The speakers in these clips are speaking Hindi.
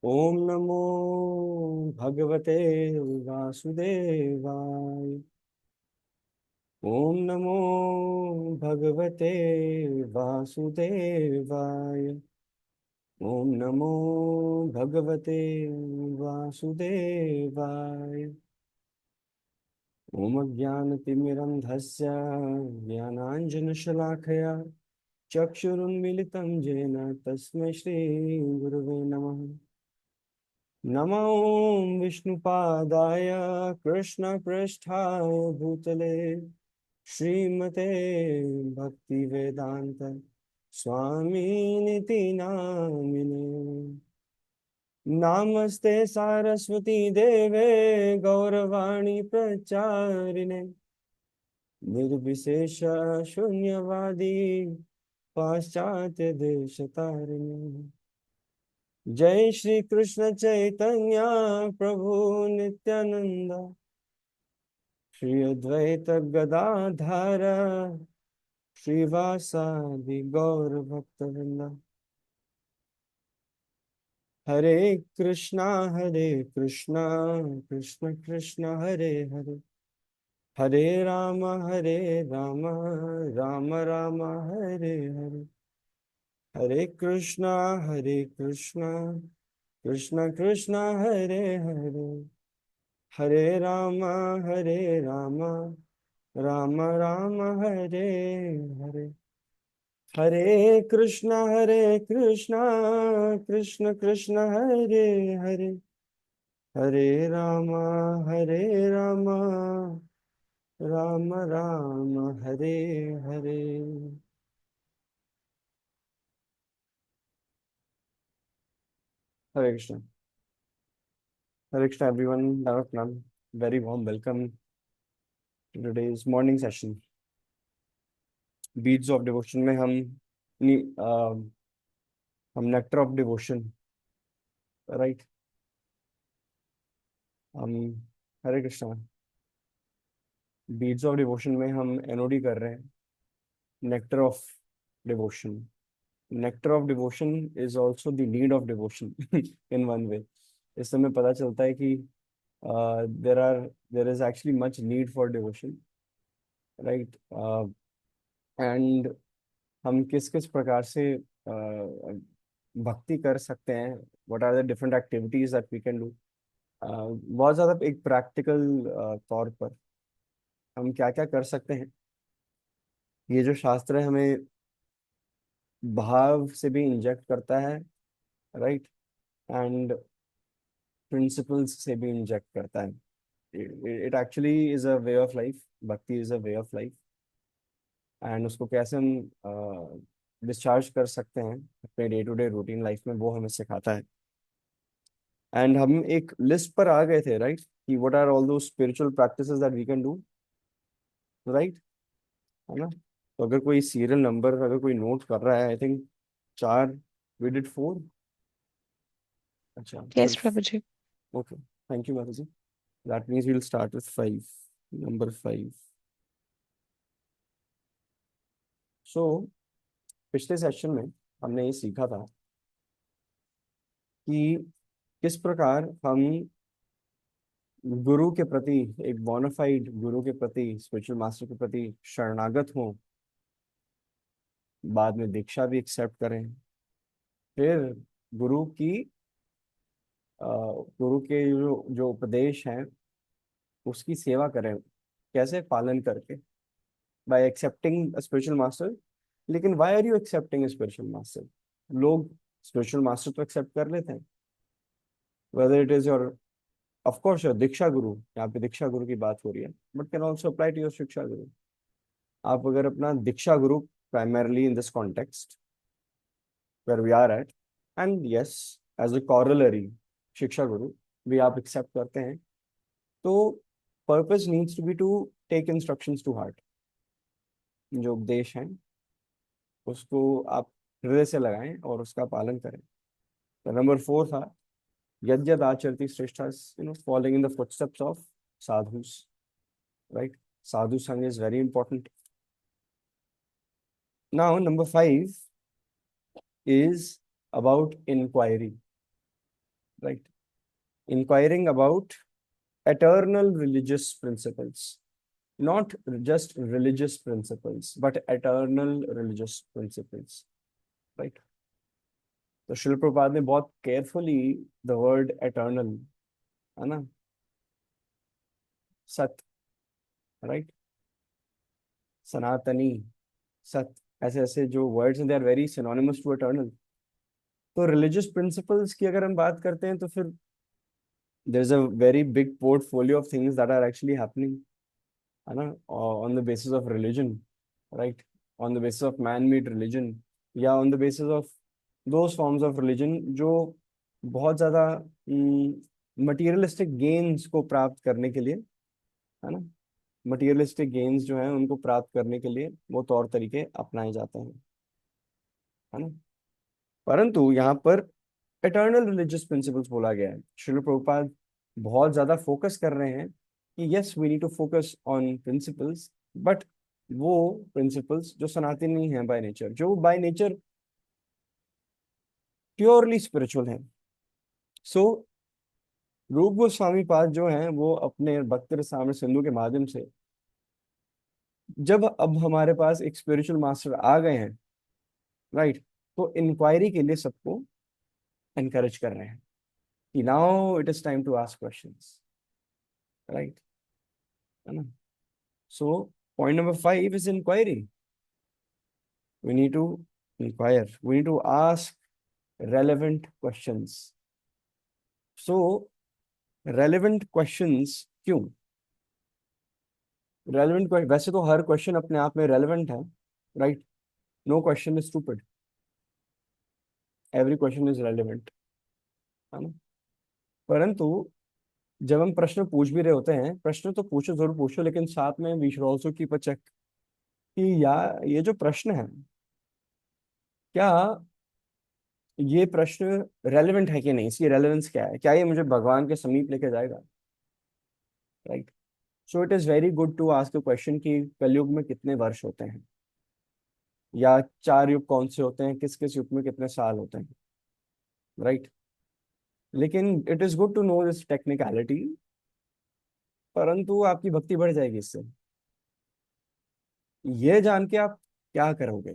ओम नमो भगवते वासुदेवाय। ओम नमो भगवते वासुदेवाय। ओम नमो भगवते वासुदेवाय। ओम ज्ञानतिमिरन्धस्य ज्ञानाञ्जनशलाखया चक्षुरुन्मिलितं येन तस्मै श्रीगुरुवे नमः। नमो विष्णुपादाय कृष्णपृष्ठाय भूतले श्रीमते भक्तिवेदांत स्वामिनिति नामिने। नमस्ते सारस्वती देवे गौरवाणी प्रचारिणे निर्विशेष शून्यवादी पाश्चात्य देशतारिणे। जय श्री कृष्ण चैतन्य प्रभु नित्यानंद श्री अद्वैत गदाधर श्रीवासादि गौर भक्तवृंद। हरे कृष्णा कृष्ण कृष्ण हरे हरे, हरे हरे राम राम राम हरे हरे। हरे कृष्णा कृष्ण कृष्ण हरे हरे, हरे राम राम राम हरे हरे। हरे कृष्ण कृष्ण कृष्ण हरे हरे, हरे राम राम राम हरे हरे। हरे कृष्ण। हरे कृष्ण एवरीवन, नमस्कार, very warm welcome to today's morning session. Beats of devotion में हम नेक्टर ऑफ डिवोशन, राइट, हम Hare Krishna beats of devotion में हम एनओडी कर रहे हैं, nectar of devotion. Nectar of devotion is also the need of devotion in one way. इससे हमें पता चलता है कि there are there is actually much need for devotion, right. And हम किस किस प्रकार से भक्ति कर सकते हैं, what are the different activities that we can do. बहुत ज़्यादा एक प्रैक्टिकल तौर पर हम क्या क्या कर सकते हैं। ये जो शास्त्र है हमें भाव से भी इंजेक्ट करता है, राइट, एंड प्रिंसिपल्स से भी इंजेक्ट करता है। It actually is a way of life, bhakti is a way of life. And उसको कैसे हम डिस्चार्ज कर सकते हैं अपने day to day routine life में, वो हमें सिखाता है। एंड हम एक लिस्ट पर आ गए थे, राइट, कि what are all those spiritual practices that we can do, right, है ना। तो अगर कोई सीरियल नंबर, अगर कोई नोट कर रहा है, आई थिंक चार, वी डिड फोर। अच्छा, यस फिर प्रभु जी। ओके, थैंक यू माता जी। That means we will start with five, number five. So पिछले सेशन में हमने ये सीखा था कि किस प्रकार हम गुरु के प्रति, एक बोनाफाइड गुरु के प्रति, स्पिरिचुअल मास्टर के प्रति शरणागत हों, बाद में दीक्षा भी एक्सेप्ट करें, फिर गुरु की गुरु के जो जो उपदेश हैं उसकी सेवा करें, कैसे पालन करके, बाय एक्सेप्टिंग स्पिरिचुअल मास्टर। लेकिन why are you accepting spiritual master? लोग स्पिरिचुअल मास्टर तो एक्सेप्ट कर लेते हैं, whether it is your, of course your diksha guru, यहाँ पे दीक्षा गुरु की बात हो रही है, but can also apply to your shiksha guru. आप अगर अपना दीक्षा गुरु, primarily in this context where we are at, and yes, as a corollary शिक्षा गुरु भी आप एक्सेप्ट करते हैं, तो purpose needs to be to take instructions to heart. जो उपदेश हैं उसको आप हृदय से लगाएं और उसका पालन करें। तो नंबर फोर था यद यद आचरति श्रेष्ठा, following in the footsteps of sadhus, right. sadhu sang is very important. Now number 5 is about inquiry, right, enquiring about eternal religious principles, not just religious principles but eternal religious principles, right? तो शिल प्रभुपाद ने बहुत केयरफुली द वर्ड एटर्नल, है ना, सत, राइट, सनातनी, सत, ऐसे ऐसे जो वर्ड्स हैं they are very synonymous to eternal. तो रिलीजियस प्रिंसिपल्स की अगर हम बात करते हैं तो फिर there is a very big portfolio of things that are actually happening, है ना, on the basis of religion, right, on the basis of man made religion, या on the basis of those forms of religion जो बहुत ज़्यादा मटीरियलिस्टिक गेन्स को प्राप्त करने के लिए, है ना, मटीरियलिस्टिक गेन्स जो हैं उनको प्राप्त करने के लिए वो तौर तरीके अपनाए जाते हैं, है ना। परंतु यहाँ पर एटर्नल रिलीजियस प्रिंसिपल्स बोला गया है। श्रील प्रभुपाद बहुत ज्यादा फोकस कर रहे हैं कि yes we need to focus on principles, but वो प्रिंसिपल्स जो सनातनी हैं बाय नेचर, जो बाय नेचर प्योरली स्पिरिचुअल हैं। सो रूप गोस्वामी पाद जो हैं वो अपने भक्त रसामृत सिंधु के माध्यम से, जब अब हमारे पास एक स्पिरिचुअल मास्टर आ गए हैं, राइट, तो इंक्वायरी के लिए सबको एनकरेज कर रहे हैं कि now it is time to ask questions, right, है ना। So point number 5 is inquiry. We need to inquire, we need to ask relevant questions. So relevant questions क्यों? relevant वैसे तो हर क्वेश्चन अपने आप में रेलेवेंट है, right, no question is stupid, every question is relevant, है ना। परंतु जब हम प्रश्न पूछ भी रहे होते हैं, प्रश्न तो पूछो, जरूर पूछो, लेकिन साथ में we should also keep a check कि या ये जो प्रश्न है, क्या ये प्रश्न रेलेवेंट है कि नहीं, इसकी रेलेवेंस क्या है, क्या ये मुझे भगवान के समीप लेके जाएगा, right. So it is very good to ask a question कि कलयुग में कितने वर्ष होते हैं, या 4 युग कौन से होते हैं, किस किस युग में कितने साल होते हैं, राइट। लेकिन it is good to know this technicality, परंतु आपकी भक्ति बढ़ जाएगी इससे। ये जान के आप क्या करोगे,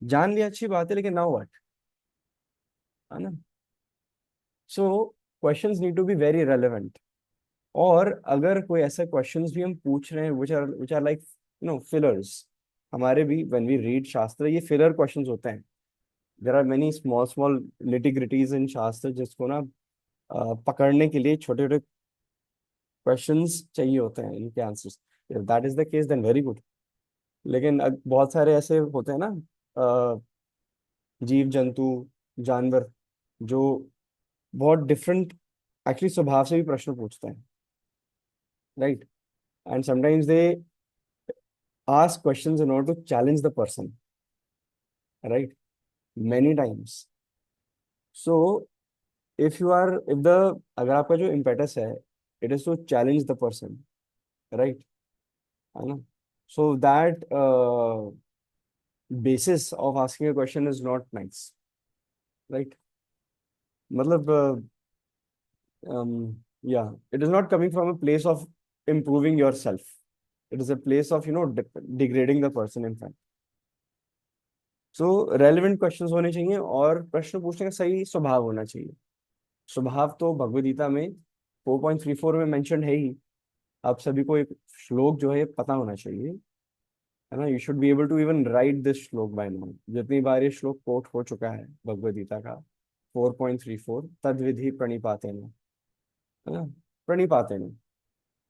जान लिया अच्छी बात है, लेकिन नाउ व्हाट, है ना। So questions need to be very relevant. और अगर कोई ऐसा क्वेश्चंस भी हम पूछ रहे हैं which are like fillers, हमारे भी when we read शास्त्र ये फिलर क्वेश्चंस होते हैं। There are many small small nitty gritties in shastra जिसको ना पकड़ने के लिए छोटे छोटे क्वेश्चंस चाहिए होते हैं इनके answers. If that is the case then very good. लेकिन बहुत सारे ऐसे होते हैं ना, अ, जीव जंतु, जानवर, जो बहुत डिफरेंट एक्चुअली स्वभाव से भी प्रश्न पूछते हैं, right, and sometimes they ask questions in order to challenge the person, right, many times. So if the अगर आपका जो impetus है it is to challenge the person, right, है ना, so that basis of asking a question is not nice, right, मतलब yeah, it is not coming from a place of improving yourself, it is a place of degrading the person in fact. So relevant questions होने चाहिए और प्रश्न पूछने का सही स्वभाव होना चाहिए। स्वभाव तो भगवद गीता में 4.34 में मेंशन है ही। आप सभी को एक श्लोक जो है पता होना चाहिए, है ना। You should be able to even write this shloka by now. जितनी बार ये श्लोक कोट हो चुका है भगवद गीता का, 4.34, तद विधि प्रणिपातेन, है ना, प्रणिपातेन,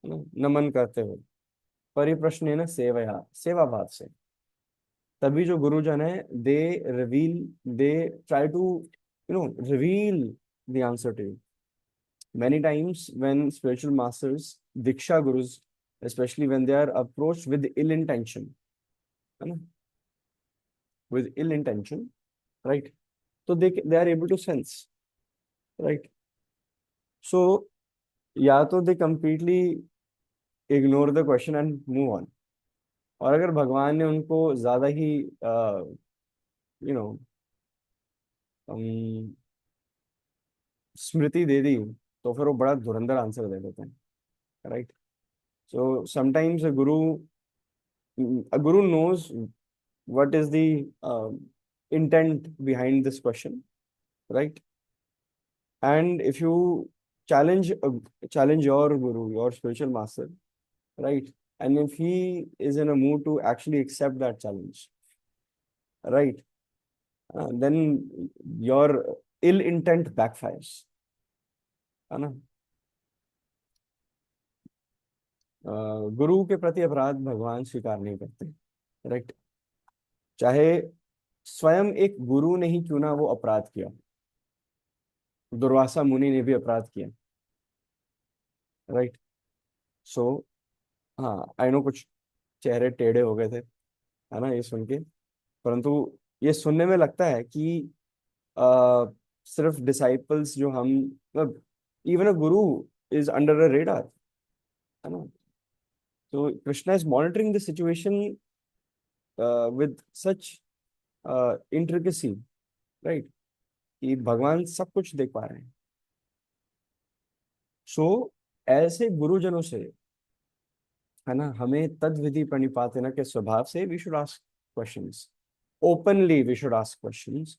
है ना, नमन करते हुए, परिप्रश्नेन सेवया, सेवा भाव से। तभी जो गुरुजन है they reveal, they try to reveal the answer to you. many times when spiritual masters, diksha gurus, especially when they are approached with ill intention, है ना, with ill intention, right, so they are able to sense, right, so या तो they completely ignore the question and move on, और अगर भगवान ने उनको ज्यादा ही यू नो स्मृति दे दी तो फिर वो बड़ा धुरंधर आंसर दे देते हैं, right? So sometimes a guru knows what is the intent behind this question, right? And if you challenge your guru, your spiritual master, right? And if he is in a mood to actually accept that challenge, right? Then your ill intent backfires, है ना? गुरु के प्रति अपराध भगवान स्वीकार नहीं करते, राइट? चाहे स्वयं एक गुरु ने ही क्यों ना वो अपराध किया, दुर्वासा मुनि ने भी अपराध किया, राइट? सो हाँ, आई नो कुछ चेहरे टेढ़े हो गए थे, है ना, ये सुन के। परंतु ये सुनने में लगता है कि आ, सिर्फ डिसाइपल्स जो हम, मतलब even a Guru is under a radar, है ना? तो Krishna is monitoring the situation with such intricacy, right? कि भगवान सब कुछ देख पा रहे हैं। सो ऐसे गुरुजनों से, है ना, हमें तद विधि प्रणिपातेन के स्वभाव से we should ask questions openly, we should ask questions,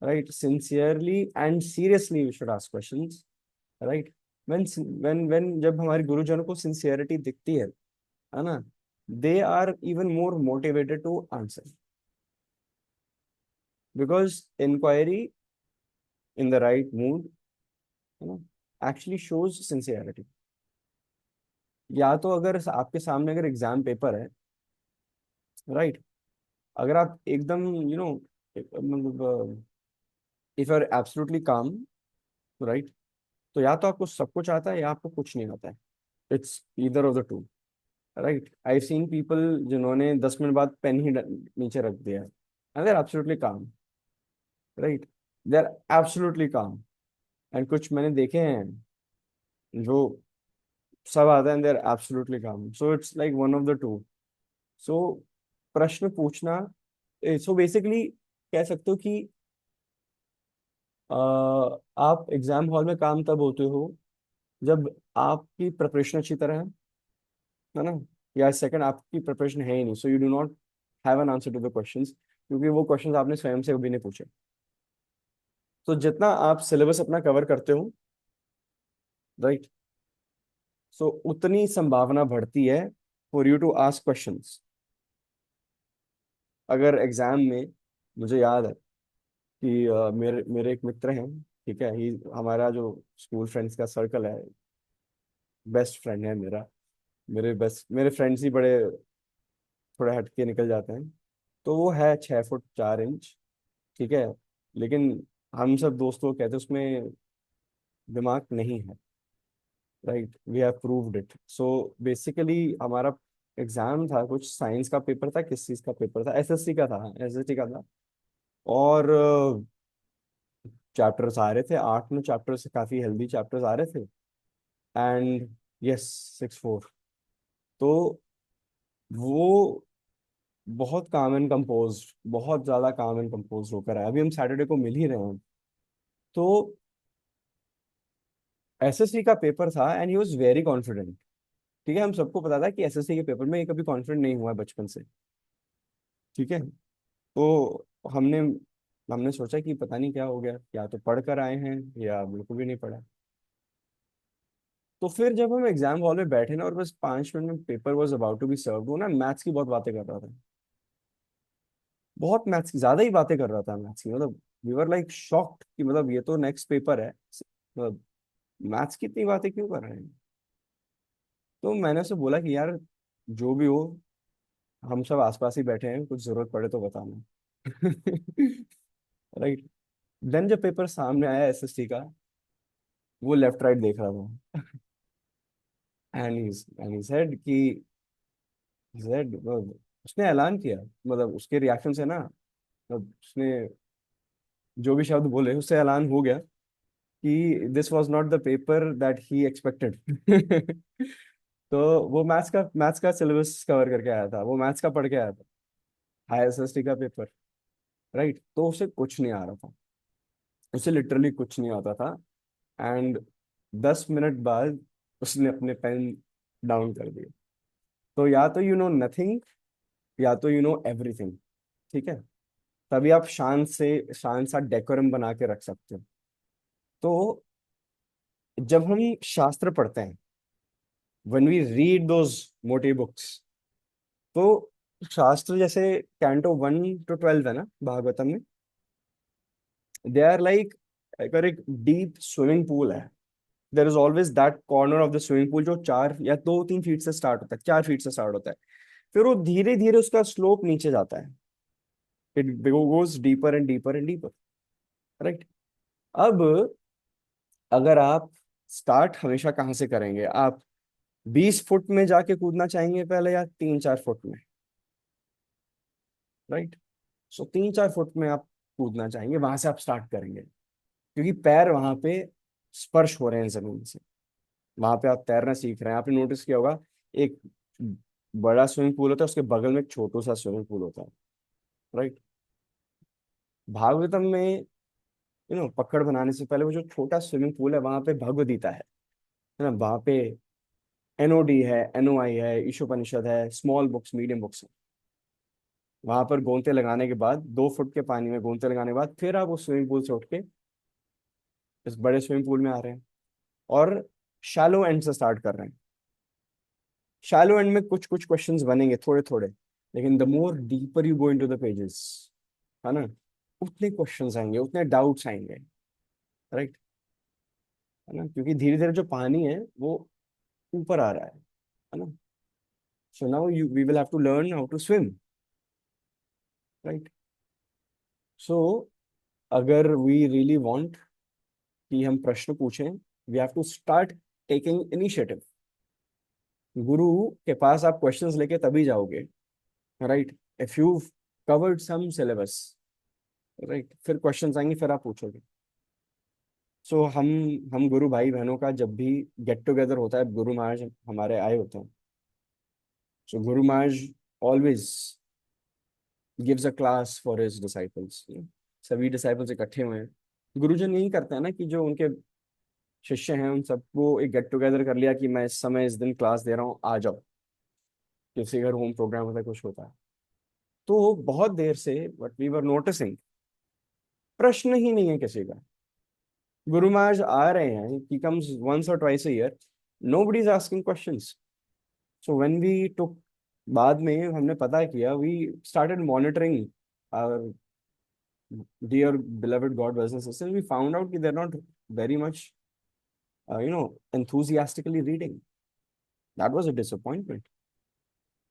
right? Sincerely and seriously we should ask questions, right? when जब हमारे गुरुजनों को सिंसियरिटी दिखती है ना, they are even more motivated to answer, because inquiry in the right mood, है ना, एक्चुअली शोज सिंसियरिटी। या तो अगर आपके सामने अगर एग्जाम पेपर है, राइट, अगर आप एकदम मतलब इफ आर एब्सोल्युटली काम, राइट, तो या तो आपको सब कुछ आता है या आपको कुछ नहीं आता है। It's either of the to, right? I seen people जिन्होंने 10 मिनट बाद पेन ही नीचे रख दिया है, एंड दे आर एब्सोल्युटली काम, राइट? दे आर एब्सोल्युटली काम। एंड कुछ मैंने देखे हैं जो सब आता है and they are absolutely calm. So it's like one of the two. So प्रश्न पूछना, सो बेसिकली कह सकते हो कि अ, आप एग्जाम हॉल में काम तब होते हो जब आपकी प्रिपरेशन अच्छी तरह है ना, या सेकंड आपकी प्रिपरेशन है ही नहीं, so you do not have an answer to the questions, क्योंकि वो क्वेश्चंस आपने स्वयं से कभी नहीं पूछे। तो जितना आप सिलेबस अपना कवर करते हो, राइट, सो उतनी संभावना बढ़ती है for you to ask questions. अगर एग्जाम में, मुझे याद है कि मेरे मेरे एक मित्र हैं, ठीक है, ही हमारा जो स्कूल फ्रेंड्स का सर्कल है, बेस्ट फ्रेंड है मेरा। मेरे फ्रेंड्स ही बड़े थोड़े हटके निकल जाते हैं। तो वो है 6 फुट 4 इंच, ठीक है, लेकिन हम सब दोस्तों कहते हैं उसमें दिमाग नहीं है, right? We have proved it. So basically हमारा एग्जाम था, कुछ साइंस का पेपर था, किस चीज का पेपर था, एसएससी का था, एसएससी का था। और चैप्टर्स आ रहे थे, 8 9 चैप्टर्स, काफी हेल्दी चैप्टर्स आ रहे थे। And yes, 6 4। तो वो बहुत काम एंड कंपोज, बहुत ज्यादा काम एंड कंपोज होकर आया। अभी हम सैटरडे को मिल ही रहे हैं। तो एसएससी का पेपर था and he was very confident. ठीक है, हम सबको पता था कि एसएससी के पेपर में ये कभी कॉन्फिडेंट नहीं हुआ है बचपन से, ठीक है। तो हमने हमने सोचा कि पता नहीं क्या हो गया, या तो पढ़ कर आए हैं या बिल्कुल भी नहीं पढ़ा। तो फिर जब हम एग्जाम हॉल में बैठे ना, और बस 5 मिनट में paper was about to be serve, वो ना मैथ्स की बहुत बातें कर रहा था, बहुत मैथ्स की ज्यादा ही बातें कर रहा था, मैथ्स की, मतलब वी वर लाइक शॉक्ड कि मतलब ये तो नेक्स्ट पेपर है, मतलब मैथ्स की इतनी बातें क्यों कर रहे हैं। तो मैंने उसे बोला कि यार, जो भी हो, हम सब आसपास ही बैठे हैं, कुछ जरूरत पड़े तो बताना। राइट? देन जब पेपर सामने आया एसएसटी का, वो लेफ्ट राइट देख रहा था, एंड ही सेड कि जेड, उसने ऐलान किया, मतलब उसके रिएक्शन से ना, मतलब उसने जो भी शब्द बोले उससे ऐलान हो गया कि this was not the paper that he expected. तो वो मैथ्स का सिलेबस कवर करके आया था, वो मैथ्स का पढ़ के आया था, हाई एसएसटी का पेपर, राइट? तो उसे कुछ नहीं आ रहा था, उसे लिटरली कुछ नहीं आता था। एंड 10 मिनट बाद उसने अपने पेन डाउन कर दिए। तो या तो यू नो नथिंग, या तो यू नो एवरीथिंग। ठीक है, तभी आप शांत सा डेकोरम बना के रख सकते हो। तो जब हम शास्त्र पढ़ते हैं, when we read those motive books, तो शास्त्र जैसे कैंटो 1 to 12 है ना भागवतम में, दे आर लाइक, अगर एक डीप स्विमिंग पूल है, there is always that corner of the swimming pool जो 4 या 2-3 फीट से स्टार्ट होता है, 4 फीट से स्टार्ट होता है, फिर वो धीरे धीरे उसका स्लोप नीचे जाता है, it goes deeper and deeper and deeper, right. अब अगर आप स्टार्ट हमेशा कहाँ से करेंगे, आप 20 फुट में जाके कूदना चाहेंगे पहले, या 3-4 फुट में, राइट। सो 3-4 फुट में आप कूदना चाहेंगे, वहां से आप स्टार्ट करेंगे, क्योंकि पैर वहां पे स्पर्श हो रहे हैं जमीन से, वहां पे आप तैरना सीख रहे हैं। आपने नोटिस किया होगा, एक बड़ा स्विमिंग पूल होता है, उसके बगल में एक छोटा सा स्विमिंग पूल होता है, राइट। भागवतम में पकड़ बनाने से पहले वो जो छोटा स्विमिंग पूल है, वहां पे भगवदगीता है ना, वहां पे एनओडी है, एनओआई है, ईशोपनिषद है, स्मॉल बुक्स, मीडियम बुक्स। वहां पर गोंते लगाने के बाद, 2 फुट के पानी में गोंते लगाने के बाद, फिर आप उस स्विमिंग पूल से उठ के इस बड़े स्विमिंग पूल में आ रहे हैं, और शैलो एंड से स्टार्ट कर रहे हैं। शैलो एंड में कुछ कुछ क्वेश्चंस बनेंगे थोड़े थोड़े, लेकिन the more deeper you go into the pages, है ना, उतने क्वेश्चंस आएंगे, उतने डाउट्स आएंगे, राइट, है ना, क्योंकि धीरे धीरे जो पानी है वो ऊपर आ रहा है ना। So now you we will have to learn how to swim, right. So अगर वी रियली वांट कि हम प्रश्न पूछें, we have to start taking initiative. गुरु के पास आप क्वेश्चंस लेके तभी जाओगे, right, if you covered some syllabus, right, फिर क्वेश्चंस आएंगे, फिर आप पूछोगे। सो हम गुरु भाई बहनों का जब भी गेट टुगेदर होता है, गुरु महाराज हमारे आए होते हैं। So guru Maharaj always gives a class for his disciples. सभी डिसाइपल्स इकट्ठे हुए हैं, गुरुजन यही करते हैं ना, कि जो उनके शिष्य हैं उन सबको एक गेट टुगेदर कर लिया कि मैं इस समय इस दिन क्लास दे रहा हूँ, आ जाओ। किसी घर होम प्रोग्राम होता है, कुछ होता है, तो बहुत देर से बट वी वर नोटिसिंग, प्रश्न ही नहीं है किसी का। गुरु महाराज आ रहे हैं, ही कम्स वंस और twice a year, nobody is asking questions. So when we took, बाद में हमने पता किया, we started monitoring our dear beloved God brothers and sisters, we found out that they're not very much, enthusiastically reading. That was a disappointment,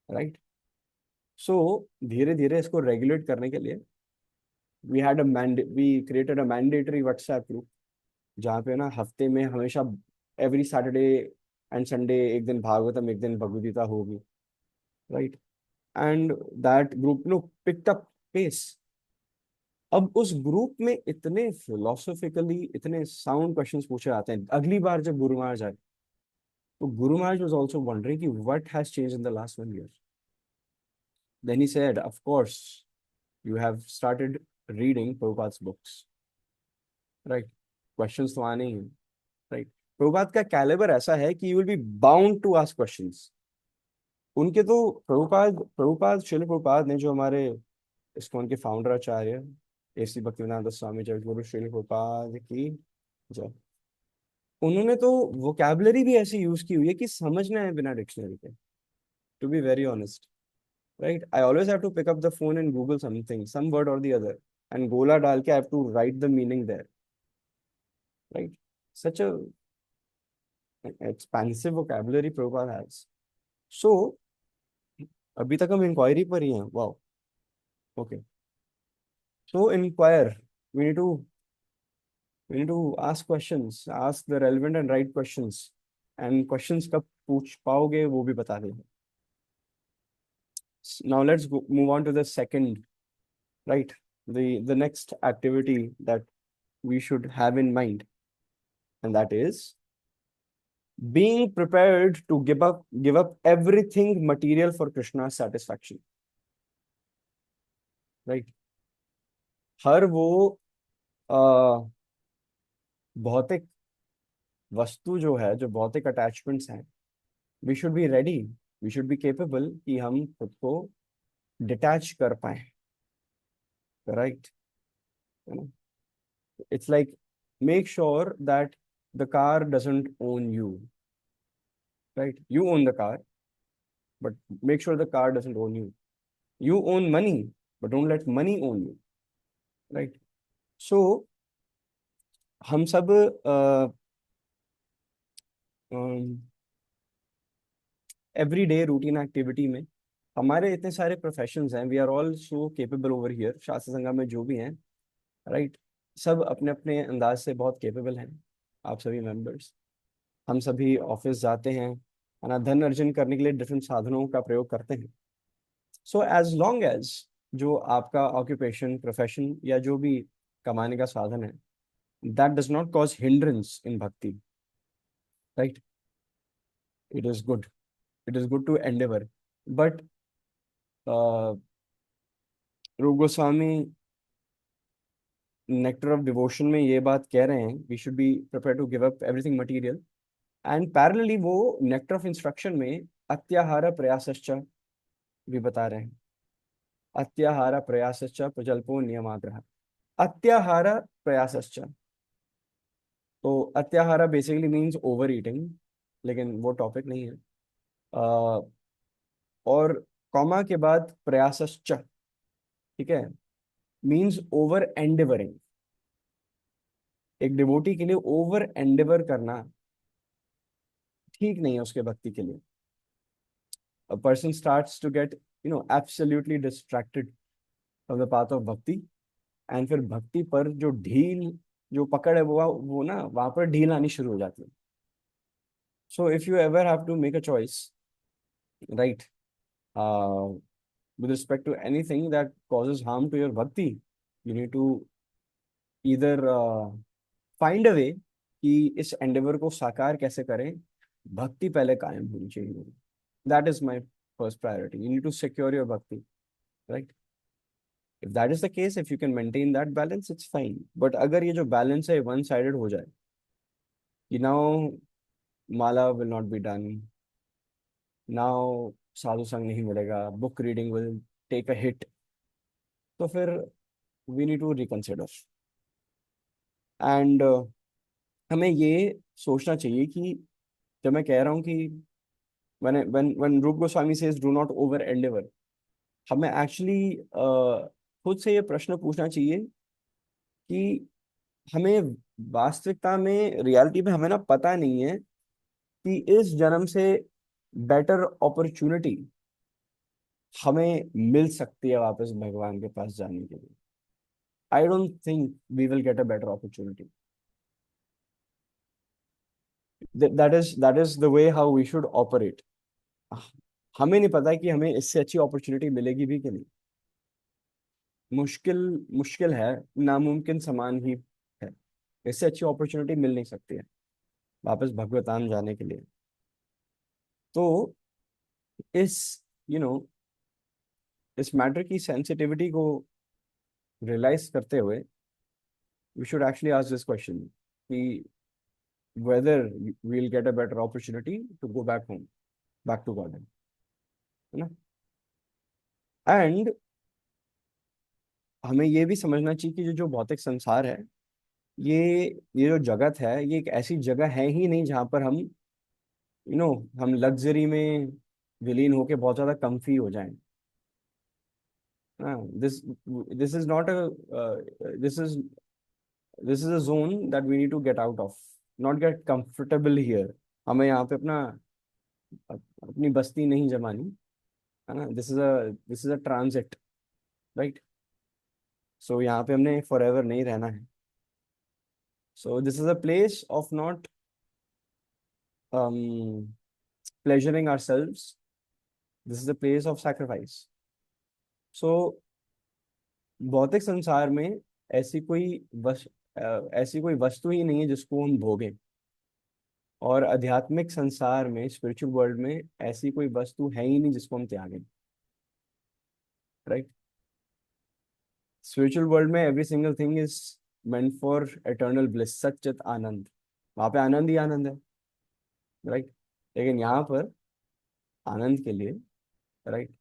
right? So धीरे धीरे इसको रेगुलेट करने के लिए we created a mandatory WhatsApp group, जहाँ पे ना हफ्ते में हमेशा एवरी सैटरडे एंड संडे एक दिन भागवतम, एक दिन भगवदगीता होगी, right. And that group no picked up pace. अब उस ग्रुप में इतने फिलोसॉफिकली इतने साउंड क्वेश्चंस पूछे जाते हैं। अगली बार जब गुरु महाराज आए, तो गुरु महाराज वाज आल्सो वंडरिंग कि what has change in the last 1 year। Then he said, of course you have started reading Prabhupada's books, right, questions तो आने ही हैं, राइट। प्रभुपाद का कैलिबर ऐसा है कि you will be bound to ask questions. उनके तो प्रभुपाद श्रील प्रभुपाद ने, जो हमारे इस्कॉन के फाउंडर आचार्य एसी भक्तिवेदांत स्वामी जगद्गुरु श्रील प्रभुपाद की जय, उन्होंने तो वोकैबुलरी भी ऐसी यूज की हुई है कि समझना है बिना डिक्शनरी के, to be very honest, right. I always have to pick up the phone and Google something, some word और द अदर, एंड गोला डाल के I have to write the meaning there, right. Such a expensive vocabulary Prabhupada has. So अभी तक हम इंक्वायरी पर ही हैं, wow, okay. So inquire, we need to we need to ask questions, ask the relevant and right questions, and questions कब पूछ पाओगे वो भी बता देंगे। Now let's move on to the second, right? The next activity that we should have in mind, and that is being prepared to give up everything material for Krishna's satisfaction, right? हर वो भौतिक वस्तु जो है, जो भौतिक अटैचमेंट्स हैं, we should be ready, we should be capable कि हम खुद को डिटैच कर पाए, right? It's like make sure that the car doesn't own you, right? You own the car, but make sure the car doesn't own you. You own money, but don't let money own you, right? So हम सब एवरी डे रूटीन एक्टिविटी में, हमारे इतने सारे प्रोफेशंस हैं, we are all so capable over here, शास्त्र संघ में जो भी हैं, राइट? सब अपने अपने अंदाज से बहुत केपेबल हैं, आप सभी मेंबर्स। हम सभी ऑफिस जाते हैं, है ना, धन अर्जन करने के लिए डिफरेंट साधनों का प्रयोग करते हैं। सो एज लॉन्ग एज जो आपका ऑक्यूपेशन, प्रोफेशन या जो भी कमाने का साधन है, that does not cause hindrance in bhakti, right? It is good, it is good to endeavour. But Rupa Goswami nectar of devotion में ये बात कह रहे हैं, we should be prepare to give up everything material. And parallelly वो नेक्टर ऑफ इंस्ट्रक्शन में अत्याहार प्रयासश्च भी बता रहे हैं। अत्याहार प्रयासश्च प्रजल्पो नियमाग्रह। अत्याहार प्रयासश्च, तो अत्याहार बेसिकली मीन्स ओवर ईटिंग, लेकिन वो टॉपिक नहीं है। और कॉमा के बाद प्रयासश्च, ठीक है, मीन्स ओवर एंडेवरिंग। एक डिवोटी के लिए ओवर एंडेवर करना ठीक नहीं है उसके भक्ति के लिए। A person starts to get absolutely distracted from the path of bhakti, and फिर भक्ति पर जो ढील, जो पकड़ है, वो ना वहां पर ढील आनी शुरू हो जाती है। So if you ever have to make a choice, right, with respect to anything that causes harm to your bhakti, you need to either find a way कि इस एंडेवर को साकार कैसे करें, भक्ति पहले कायम होनी चाहिए। That is my first priority. You need to secure your bhakti, right? If that is the case, if you can maintain that balance, it's fine. But अगर ये जो बैलेंस है वन साइडेड हो जाए, कि now mala will not be done, now साधु संग नहीं मिलेगा, book reading will take a hit, तो फिर we need to reconsider. And हमें ये सोचना चाहिए कि जब मैं कह रहा हूँ कि when रूप Goswami says do not over Endeavour, हमें एक्चुअली खुद से ये प्रश्न पूछना चाहिए कि हमें वास्तविकता में, रियलिटी में हमें ना पता नहीं है कि इस जन्म से बेटर अपॉर्चुनिटी हमें मिल सकती है वापस भगवान के पास जाने के लिए। I don't think we will get a better opportunity. That is the way how we should operate. हमें नहीं पता कि हमें इससे अच्छी अपॉर्चुनिटी मिलेगी भी कि नहीं। मुश्किल, मुश्किल है, नामुमकिन समान ही है। इससे अच्छी अपॉर्चुनिटी मिल नहीं सकती है वापस भगवतान जाने के लिए। तो इस यू you नो know, इस मैटर की सेंसिटिविटी को रियलाइज करते हुए, we should actually ask this question कि whether we'll get a better opportunity to go back home, back to God, है ना? एंड हमें ये भी समझना चाहिए कि जो भौतिक संसार है, ये ये जो जगत है, ये एक ऐसी जगह है ही नहीं जहाँ पर हम हम लग्जरी में विलीन होके बहुत ज्यादा कम्फी हो जाएं। This this is not a this is this is a zone that we need to get out of, not get comfortable here. हमें यहाँ पे अपनी बस्ती नहीं जमानी, है ना? This is a transit, right? So यहाँ पे हमने फॉर एवर नहीं रहना है। So this is a place of not pleasuring ourselves. This is a place of sacrifice. So भौतिक संसार में ऐसी कोई ऐसी कोई वस्तु ही नहीं है जिसको हम भोगें, और आध्यात्मिक संसार में, स्पिरिचुअल वर्ल्ड में, ऐसी कोई वस्तु है ही नहीं जिसको हम त्यागें, राइट? स्पिरिचुअल वर्ल्ड में every single thing is meant for eternal bliss, सच्चित आनंद, वहां पे आनंद ही आनंद है, राइट। लेकिन यहाँ पर आनंद के लिए, राइट,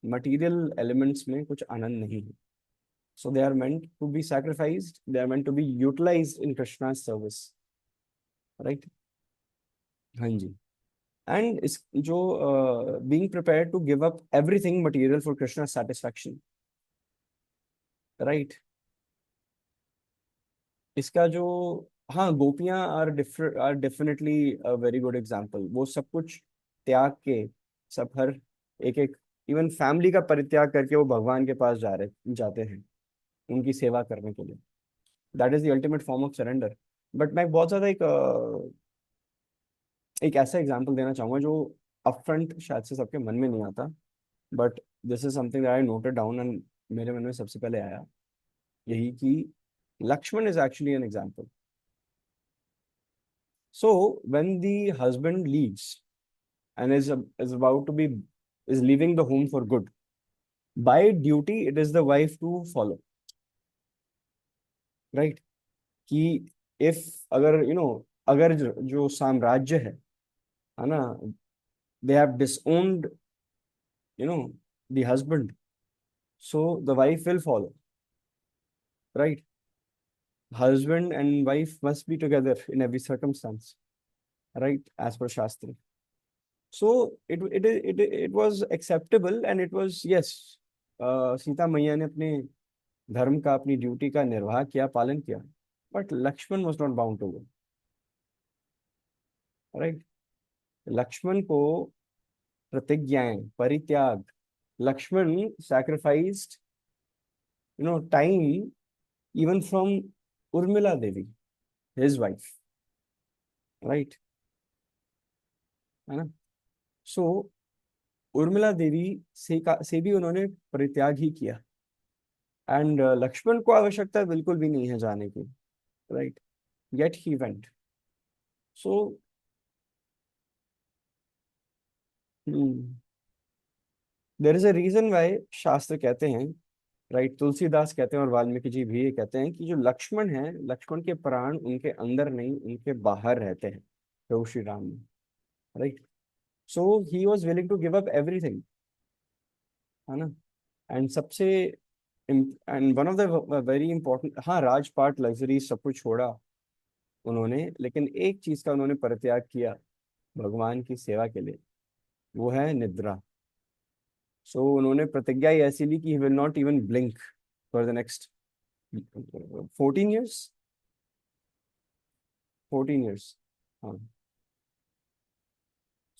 मटेरियल एलिमेंट्स में कुछ आनंद नहीं है। So they are meant to be sacrificed, they are meant to be utilised in Krishna service, right. हाँ जी। एंड इस जो being prepared to give up everything material for Krishna satisfaction, right. इसका जो, हाँ, गोपियां are definitely a very good example. वो सब कुछ त्याग के, सब हर एक एक, इवन फैमिली का परित्याग करके वो भगवान के पास जाते हैं उनकी सेवा करने के लिए। That is the ultimate form of surrender. But मैं बहुत ज्यादा एक ऐसा एग्जाम्पल देना चाहूंगा जो अपफ्रंट शायद से सबके मन में नहीं आता, but this is something that I noted down and मेरे मन में सबसे पहले आया, यही कि Lakshman is actually an example. So when the husband leaves and is about to be is leaving the home for good, by duty it is the wife to follow, right? कि if अगर अगर जो साम्राज्य है ना, they have disowned the husband, so the wife will follow, right? Husband and wife must be together in every circumstance, right? As per Shastra. So it was acceptable and it was, yes, Sita मैया ने अपने धर्म का, अपनी ड्यूटी का निर्वाह किया, पालन किया। But Lakshman was not bound to go, right. Lakshman को प्रतिज्ञाएं, परित्याग, Lakshman sacrificed time even from Urmila Devi, his wife, right, है ना। सो उर्मिला देवी से भी उन्होंने परित्याग ही किया। एंड लक्ष्मण को आवश्यकता बिल्कुल भी नहीं है जाने की, right, yet he went. So there is a reason why शास्त्र कहते हैं, राइट, तुलसीदास कहते हैं और वाल्मीकि जी भी ये कहते हैं कि जो लक्ष्मण है, लक्ष्मण के प्राण उनके अंदर नहीं, उनके बाहर रहते हैं प्रभु श्री राम में, right. So he was willing to give up everything, है ना। एंड सबसे and one of the very important, हाँ, राजपाट, लग्जरी, सब कुछ छोड़ा उन्होंने, लेकिन एक चीज का उन्होंने परित्याग किया भगवान की सेवा के लिए, वो है निद्रा। सो उन्होंने प्रतिज्ञा ही ऐसी ली कि he will not even blink for the next 14 years, 14 years, हाँ।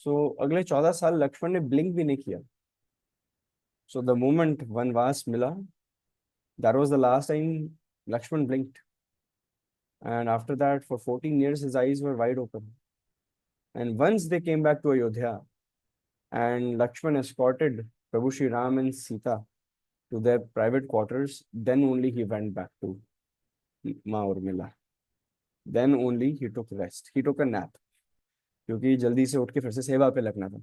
सो अगले 14 साल लक्ष्मण ने ब्लिंक भी नहीं किया। सो द मोमेंट वनवास मिला, that was the last time Lakshman blinked, and after that for 14 years his eyes were wide open. And once they came back to Ayodhya and Lakshman escorted Prabhu Shri Ram and Sita to their private quarters, then only he went back to Ma Urmila. Then only he took rest. He took a nap, क्योंकि जल्दी से उठ के फिर से सेवा पे लगना था,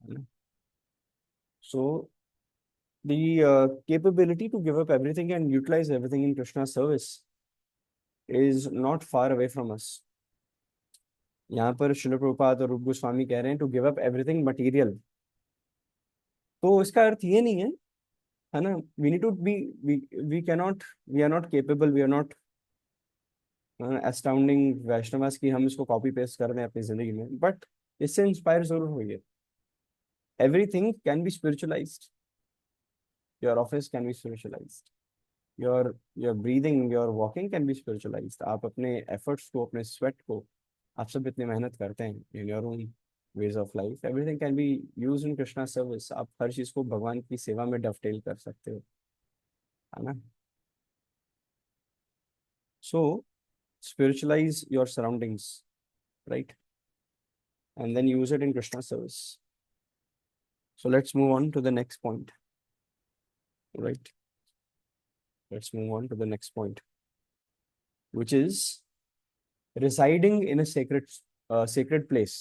है ना। So the capability to give up everything and utilize everything in Krishna's service is not far away from us. यहाँ पर श्रील प्रभुपाद और रूप गोस्वामी कह रहे हैं to give up everything material, तो इसका अर्थ ये नहीं है ना, we need to be, we can not, we are not capable, we are not astounding Vaishnavas की हम इसको कॉपी पेस्ट कर दें अपनी जिंदगी में, बट इससे इंस्पायर जरूर होइए। Everything can be spiritualised, your office can be spiritualised, your breathing, your walking can be spiritualised. आप अपने एफर्ट्स को, अपने स्वेट को, आप सब इतनी मेहनत करते हैं in your own ways of life, everything can be use in Krishna service. आप हर चीज को भगवान की सेवा में डवटेल कर सकते हो, है ना। सो spiritualize your surroundings, right, and then use it in Krishna service. So let's move on to the next point, right. Let's move on to the next point, which is residing in a sacred place,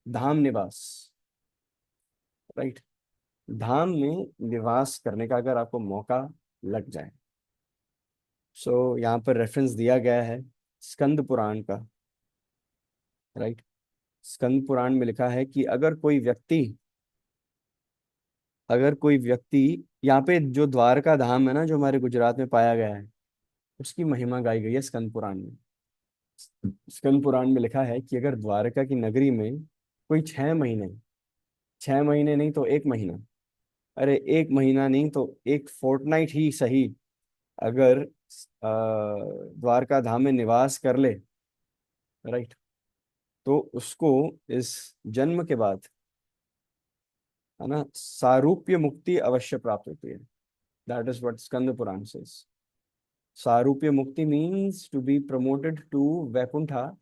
धाम निवास, right. धाम में निवास करने का अगर आपको मौका लग जाए, सो यहाँ पर रेफरेंस दिया गया है स्कंद पुराण का, राइट। स्कंद पुराण में लिखा है कि अगर कोई व्यक्ति यहाँ पे जो द्वारका धाम है ना, जो हमारे गुजरात में पाया गया है, उसकी महिमा गाई गई है स्कंद पुराण में। स्कंद पुराण में लिखा है कि अगर द्वारका की नगरी में कोई 6 महीने, 6 महीने नहीं तो 1 महीना, अरे 1 महीना नहीं तो एक फोर्टनाइट ही सही, अगर द्वारका धाम में निवास कर ले, राइट, तो उसको इस जन्म के बाद, है ना, सारूप्य मुक्ति अवश्य प्राप्त होती है। That is what Skanda Purana says. सारूप्य मुक्ति means to be promoted to Vaikuntha.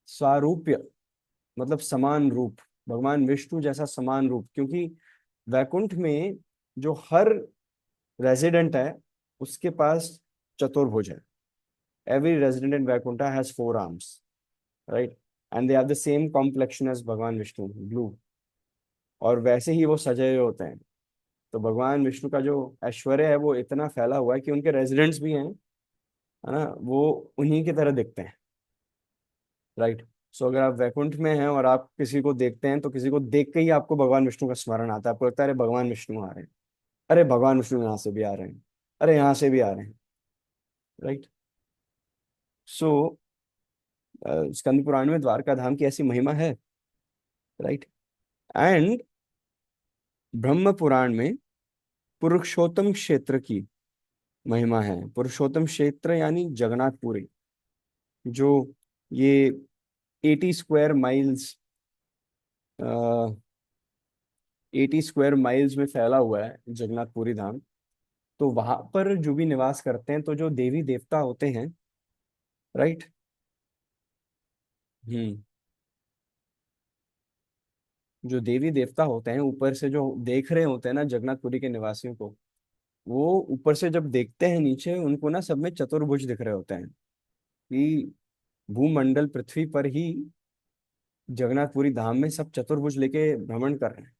सारूप्य मतलब समान रूप, भगवान विष्णु जैसा समान रूप, क्योंकि वैकुंठ में जो हर रेजिडेंट है उसके पास चतुर्भुज है। Every resident in Vaikuntha has 4 arms, right, and they have the same complexion as Bhagwan Vishnu, blue, और वैसे ही वो सजे हुए होते हैं। तो भगवान विष्णु का जो ऐश्वर्य है वो इतना फैला हुआ है कि उनके रेजिडेंट्स भी हैं, है ना, वो उन्हीं की तरह दिखते हैं, राइट। सो अगर आप वैकुंठ में हैं और आप किसी को देखते हैं तो किसी को देख के ही आपको भगवान विष्णु का स्मरण आता है, आपको लगता है अरे भगवान विष्णु आ रहे हैं, अरे भगवान विष्णु यहाँ से भी आ रहे हैं, अरे यहाँ से भी आ रहे हैं, राइट। सो स्कंद पुराण में द्वारका धाम की ऐसी महिमा है, राइट। एंड ब्रह्म पुराण में पुरुषोत्तम क्षेत्र की महिमा है। पुरुषोत्तम क्षेत्र यानी जगन्नाथपुरी, जो ये 80 स्क्वायर माइल्स, 80 स्क्वायर माइल्स में फैला हुआ है जगन्नाथपुरी धाम। तो वहां पर जो भी निवास करते हैं, तो जो देवी देवता होते हैं, राइट। हम्म। जो देवी देवता होते हैं ऊपर से जो देख रहे होते हैं ना जगन्नाथपुरी के निवासियों को, वो ऊपर से जब देखते हैं नीचे, उनको ना सब में चतुर्भुज दिख रहे होते हैं कि भूमंडल पृथ्वी पर ही जगन्नाथपुरी धाम में सब चतुर्भुज लेके भ्रमण कर रहे हैं।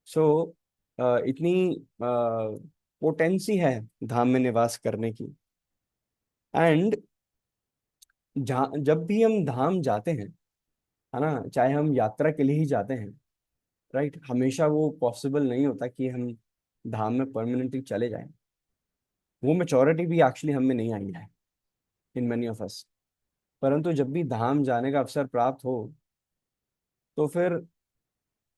सो इतनी पोटेंसी है धाम में निवास करने की। एंड जहाँ जब भी हम धाम जाते हैं, है ना, चाहे हम यात्रा के लिए ही जाते हैं, राइट, हमेशा वो पॉसिबल नहीं होता कि हम धाम में परमानेंटली चले जाएं। वो मेचोरिटी भी एक्चुअली हम में नहीं आई है इन मेनी ऑफ अस। परंतु जब भी धाम जाने का अवसर प्राप्त हो, तो फिर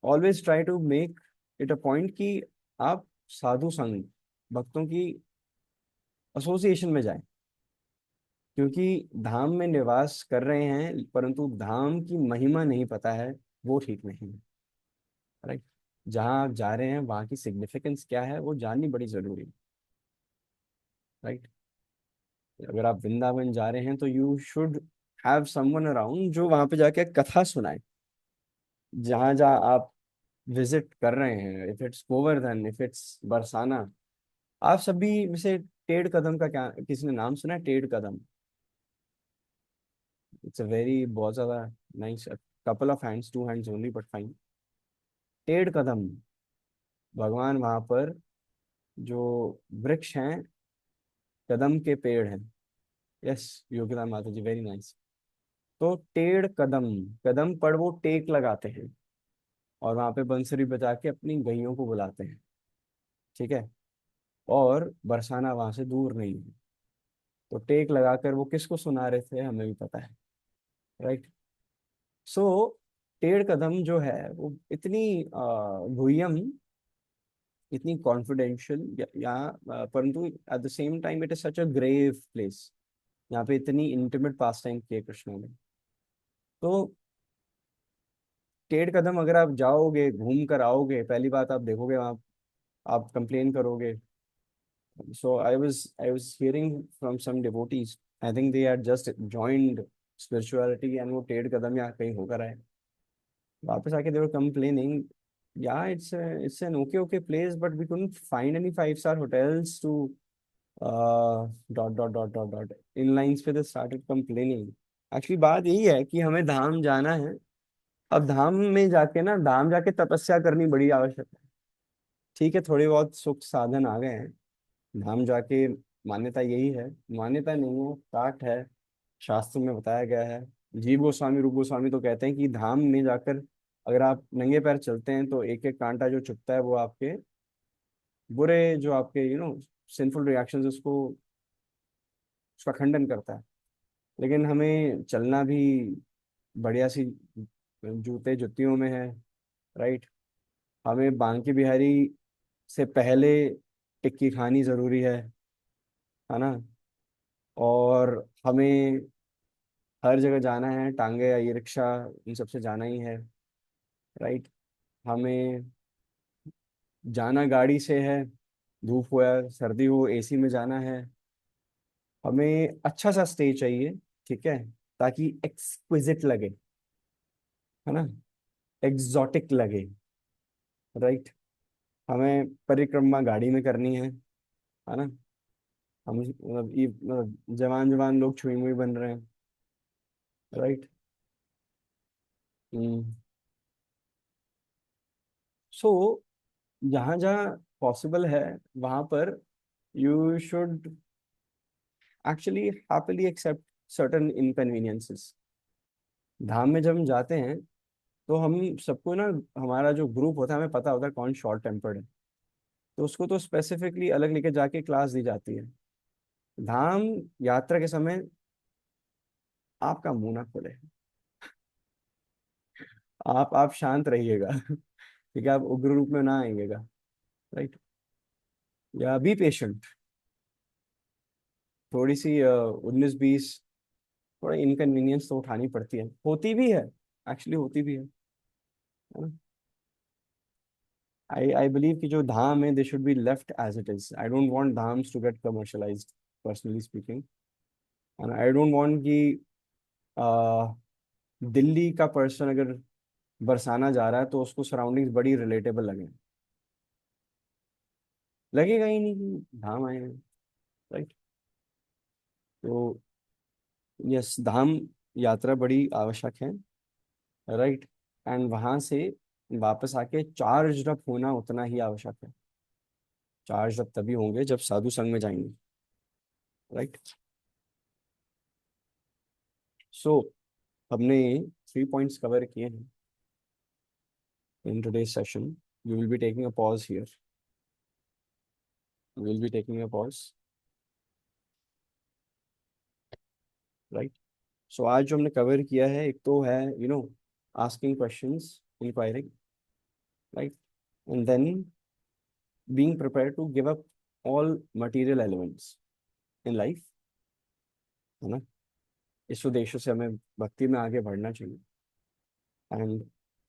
always try to make it a point कि आप साधु संग, भक्तों की एसोसिएशन में जाएं। क्योंकि धाम में निवास कर रहे हैं परंतु धाम की महिमा नहीं पता है, वो ठीक नहीं है, राइट। जहाँ आप जा रहे हैं वहाँ की सिग्निफिकेंस क्या है वो जाननी बड़ी जरूरी है, राइट। अगर आप वृंदावन जा रहे हैं तो you should have someone around जो वहाँ पे जाके कथा सुनाए। जहाँ जहाँ आप विजिट कर रहे हैं, if it's Govardhan, if it's Barsana, आप सभी में से टेढ़ कदम का क्या किसी ने नाम सुना है? टेढ़ कदम, इट्स अ वेरी बहुत ज्यादा nice, couple of hands, 2 hands only but fine. टेढ़ कदम, भगवान वहां पर जो वृक्ष हैं, कदम के पेड़ हैं। यस, योगिता माता जी, वेरी नाइस। तो टेढ़ कदम, कदम पर वो टेक लगाते हैं और वहां पे बंसुरी बजा के अपनी गैयों को बुलाते हैं, ठीक है। और बरसाना वहां से दूर नहीं है। तो टेक लगाकर वो किसको सुना रहे थे हमें भी पता है, राइट। सो टेढ़ कदम जो है वो इतनी गुह्यम, इतनी कॉन्फिडेंशियल परंतु at the same time it is such a grave place. यहाँ पे इतनी इंटीमेट पास टाइम किए कृष्ण ने। तो टेढ़ कदम अगर आप जाओगे, घूम कर आओगे, पहली बात आप देखोगे वहाँ, आप कंप्लेन करोगे। So I was hearing from some devotees, I think they are just joined spirituality and वो टेढ़ कदम यहाँ कहीं होकर आए, वापस आके they were complaining, yeah, it's an okay place, but we couldn't find any 5-star hotels to dot. In lines पे they started complaining। एक्चुअली बात यही है कि हमें धाम जाना है। अब धाम में जाके ना, धाम जाके तपस्या करनी बड़ी आवश्यक है। ठीक है, थोड़ी बहुत सुख साधन आ गए हैं, धाम जाके मान्यता यही है, मान्यता नहीं है, पाठ है शास्त्र में बताया गया है। जीव गोस्वामी, रूप गोस्वामी तो कहते हैं कि धाम में जाकर अगर आप नंगे पैर चलते हैं तो एक एक कांटा जो चुभता है वो आपके बुरे, जो आपके सिंफुल रिएक्शंस, उसको उसका खंडन करता है। लेकिन हमें चलना भी बढ़िया सी जूते जुतियों में है, राइट। हमें बांके बिहारी से पहले टिक्की खानी जरूरी है ना। और हमें हर जगह जाना है, टांगे या ई रिक्शा, इन सबसे जाना ही है, राइट। हमें जाना गाड़ी से है, धूप हो या सर्दी हो एसी में जाना है। हमें अच्छा सा स्टे चाहिए, ठीक है, ताकि एक्सक्विजिट लगे, है ना, एग्जॉटिक लगे, राइट। हमें परिक्रमा गाड़ी में करनी है ना। हम मतलब जवान जवान लोग छुई मुई बन रहे हैं, राइट। सो जहाँ जहाँ पॉसिबल है वहां पर you should actually happily accept certain inconveniences. धाम में जब हम जाते हैं तो हम सबको ना, हमारा जो ग्रुप होता है हमें पता होता है कौन शॉर्ट टेम्पर्ड है, तो उसको तो स्पेसिफिकली अलग लेके जाके क्लास दी जाती है। धाम यात्रा के समय आपका मुंह ना खोले, आप शांत रहिएगा ठीक है, आप उग्र रूप में ना आइएगा, राइट। या बी पेशेंट। थोड़ी सी 19-20 थोड़ा इनकन्वीनियंस तो उठानी पड़ती है, होती भी है, एक्चुअली होती भी है ना। आई बिलीव कि जो धाम है they should be left as it is. I don't want dhams to get commercialised, personally speaking. And I don't want कि दिल्ली का पर्सन अगर बरसाना जा रहा है तो उसको सराउंडिंग्स बड़ी रिलेटेबल लगे, लगेगा ही नहीं कि धाम आए हैं, राइट। तो यस, धाम यात्रा बड़ी आवश्यक है, राइट। एंड वहां से वापस आके चार्ज अप होना उतना ही आवश्यक है। चार्ज अप तभी होंगे जब साधु संग में जाएंगे, राइट। सो हमने 3 पॉइंट्स कवर किए हैं in today's session. We will be taking a pause here, we will be taking a pause, right. So आज जो हमने कवर किया है, एक तो है asking questions, inquiring, right. And then being prepare to give up all material elements in life, है ना। इस उद्देश्य से हमें भक्ति में आगे बढ़ना चाहिए। And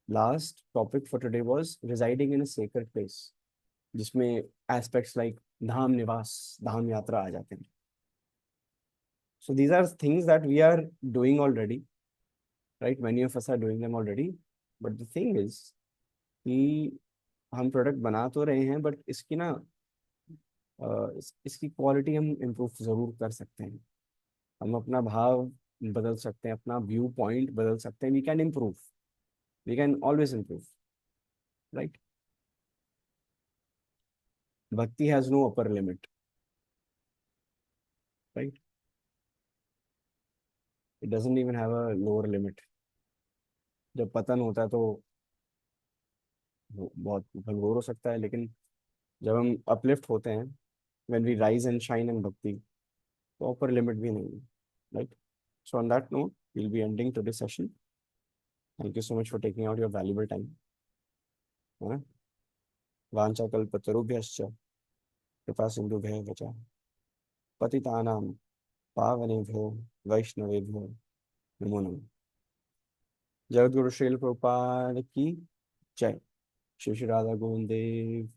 last topic for today was residing in a sacred place, जिसमें एस्पेक्ट्स लाइक धाम निवास, धाम यात्रा आ जाते हैं। So these are things that we are doing already, right? Many of us are doing them already. But the thing is कि हम प्रोडक्ट बना तो रहे हैं, बट इसकी ना इसकी क्वालिटी हम इम्प्रूव ज़रूर कर सकते हैं। हम अपना भाव बदल सकते हैं, अपना व्यू पॉइंट बदल सकते हैं। We can improve, we can always improve, right. Bhakti has no upper limit, right. It doesn't even have a lower limit. जब पतन होता है तो वो बहुत भंगुर हो सकता है, लेकिन जब हम अपलिफ्ट होते हैं, when we rise and shine in bhakti, तो upper limit भी नहीं है, right? So on that note, we'll be ending today's session. Thank you so much for taking out your valuable time, है ना। वांछा कल्पतरुभ्यश्च कृपा सिंधुभ्यः वच पतितानां पावनेभ्यो वैष्णवेभ्यो नमो नमः। जगत श्रील प्रभुपाद की जय। श्री श्री राधा गोविंद देव,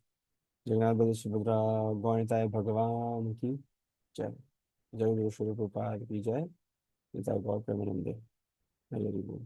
जगन्नाथ बलदेव सुभद्रा, गौणिताय भगवान की जय। जय गुरु श्री प्रभुपाद की जय। गौर प्रेमानंदे। हरि बोल।